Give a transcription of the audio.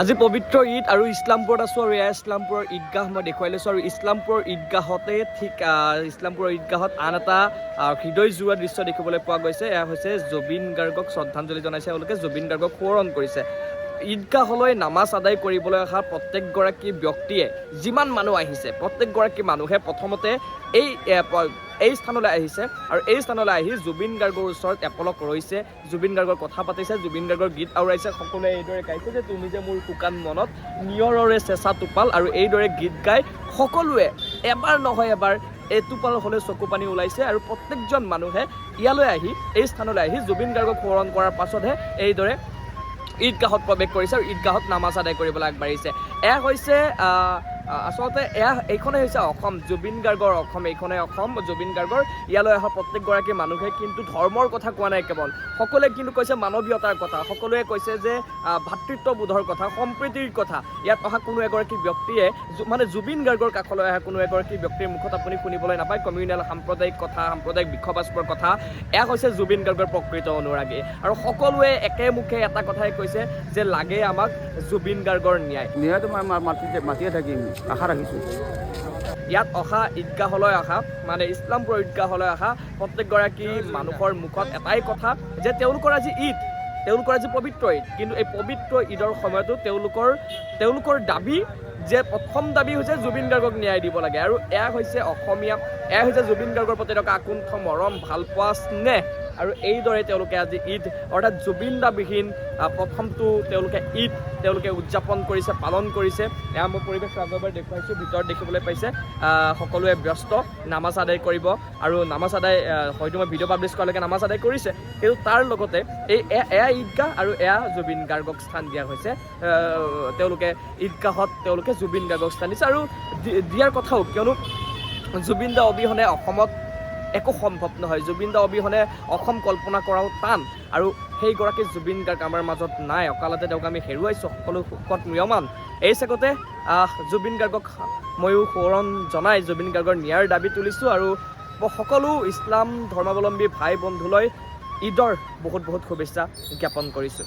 আজি পবিত্ৰ ঈদ আৰু ইছলামপুৰত আছোঁ আৰু এয়া ইছলামপুৰৰ ঈদগাহ মই দেখুৱাই লৈছোঁ আৰু ইছলামপুৰৰ ঈদগাহতে ঠিক ইছলামপুৰৰ ঈদগাহত আন এটা হৃদয় জোৰোৱা দৃশ্য দেখিবলৈ পোৱা গৈছে। এয়া হৈছে জুবিন গাৰ্গক শ্ৰদ্ধাঞ্জলি জনাইছে তেওঁলোকে, জুবিন গাৰ্গক সোঁৱৰণ কৰিছে। ঈদগাহলৈ নামাজ আদায় কৰিবলৈ অহা প্ৰত্যেকগৰাকী ব্যক্তিয়ে যিমান মানুহ আহিছে প্ৰত্যেকগৰাকী মানুহে প্ৰথমতে এই স্থানলৈ আহিছে আৰু এই স্থানলৈ আহি জুবিন গাৰ্গৰ ওচৰত এপলক ৰৈছে, জুবিন গাৰ্গৰ কথা পাতিছে, জুবিন গাৰ্গৰ গীত আওৰাইছে। সকলোৱে এইদৰে গাইছে যে তুমি যে মোৰ শুকান মনত নিয়ৰৰে চেঁচা টোপাল, আৰু এইদৰে গীত গাই সকলোৱে এবাৰ নহয় এবাৰ এটোপাল হ'লে চকু পানী ওলাইছে। আৰু প্ৰত্যেকজন মানুহে ইয়ালৈ আহি এই স্থানলৈ আহি জুবিন গাৰ্গক সোঁৱৰণ কৰাৰ পাছতহে এইদৰে ঈদগাহত প্ৰৱেশ কৰিছে আৰু ঈদগাহত নামাজ আদায় কৰিবলৈ আগবাঢ়িছে। এয়া হৈছে আচলতে এইখনেই হৈছে অসম, জুবিন গাৰ্গৰ অসম, এইখনেই অসম জুবিন গাৰ্গৰ। ইয়ালৈ অহা প্ৰত্যেকগৰাকী মানুহে কিন্তু ধৰ্মৰ কথা কোৱা নাই কেৱল, সকলোৱে কিন্তু কৈছে মানৱীয়তাৰ কথা, সকলোৱে কৈছে যে ভাতৃত্ববোধৰ কথা, সম্প্ৰীতিৰ কথা। ইয়াত অহা কোনো এগৰাকী ব্যক্তিয়ে মানে জুবিন গাৰ্গৰ কাষলৈ অহা কোনো এগৰাকী ব্যক্তিৰ মুখত আপুনি শুনিবলৈ নাপায় কমিউনেল সাম্প্ৰদায়িক কথা, সাম্প্ৰদায়িক বিক্ষোভাস্পৰ কথা। এয়া হৈছে জুবিন গাৰ্গৰ প্ৰকৃত অনুৰাগী আৰু সকলোৱে একে মুখে এটা কথাই কৈছে যে লাগে আমাক জুবিন গাৰ্গৰ ন্যায়। ন্যায়টো মাতিয়ে থাকিম, আশা ৰাখিছোঁ। ইয়াত অহা ঈদগাহলৈ অহা মানে ইছলামপুৰৰ ঈদগাহলৈ অহা প্ৰত্যেকগৰাকী মানুহৰ মুখত এটাই কথা যে তেওঁলোকৰ আজি ঈদ, তেওঁলোকৰ আজি পবিত্ৰ ঈদ, কিন্তু এই পবিত্ৰ ঈদৰ সময়তো তেওঁলোকৰ দাবী যে প্ৰথম দাবী হৈছে জুবিন গাৰ্গক ন্যায় দিব লাগে। আৰু এয়া হৈছে অসমীয়া, এয়া হৈছে জুবিন গাৰ্গৰ প্ৰতি থকা আকুণ্ঠ মৰম, ভালপোৱা, স্নেহ। আৰু এইদৰে তেওঁলোকে আজি ঈদ অৰ্থাৎ জুবিন দাবিহীন প্ৰথমটো তেওঁলোকে ঈদ তেওঁলোকে উদযাপন কৰিছে, পালন কৰিছে। এয়া মই পৰিৱেশ আগৰবাৰ দেখুৱাইছোঁ, ভিতৰত দেখিবলৈ পাইছে সকলোৱে ব্যস্ত নামাজ আদায় কৰিব আৰু নামাজ আদায় হয়তো মই ভিডিঅ' পাব্লিছ কৰালৈকে নামাজ আদায় কৰিছে, কিন্তু তাৰ লগতে এয়া ঈদগাহ আৰু এয়া জুবিন গাৰ্গক স্থান দিয়া হৈছে। তেওঁলোকে ঈদগাহত তেওঁলোকে জুবিন গাৰ্গক স্থান দিছে আৰু দিয়াৰ কথাও, কিয়নো জুবিন দা অবিহনে অসমত একো সম্ভৱ নহয়, জুবিন দা অবিহনে অসম কল্পনা কৰাও টান। আৰু সেইগৰাকী জুবিন গাৰ্গ আমাৰ মাজত নাই, অকালতে তেওঁক আমি হেৰুৱাইছোঁ, সকলো সুখত ম্ৰিয়মান। এই চেগতে জুবিন গাৰ্গক ময়ো সোঁৱৰণ জনাই জুবিন গাৰ্গৰ ন্যায়ৰ দাবী তুলিছোঁ আৰু সকলো ইছলাম ধৰ্মাৱলম্বী ভাই বন্ধুলৈ ঈদৰ বহুত বহুত শুভেচ্ছা জ্ঞাপন কৰিছোঁ।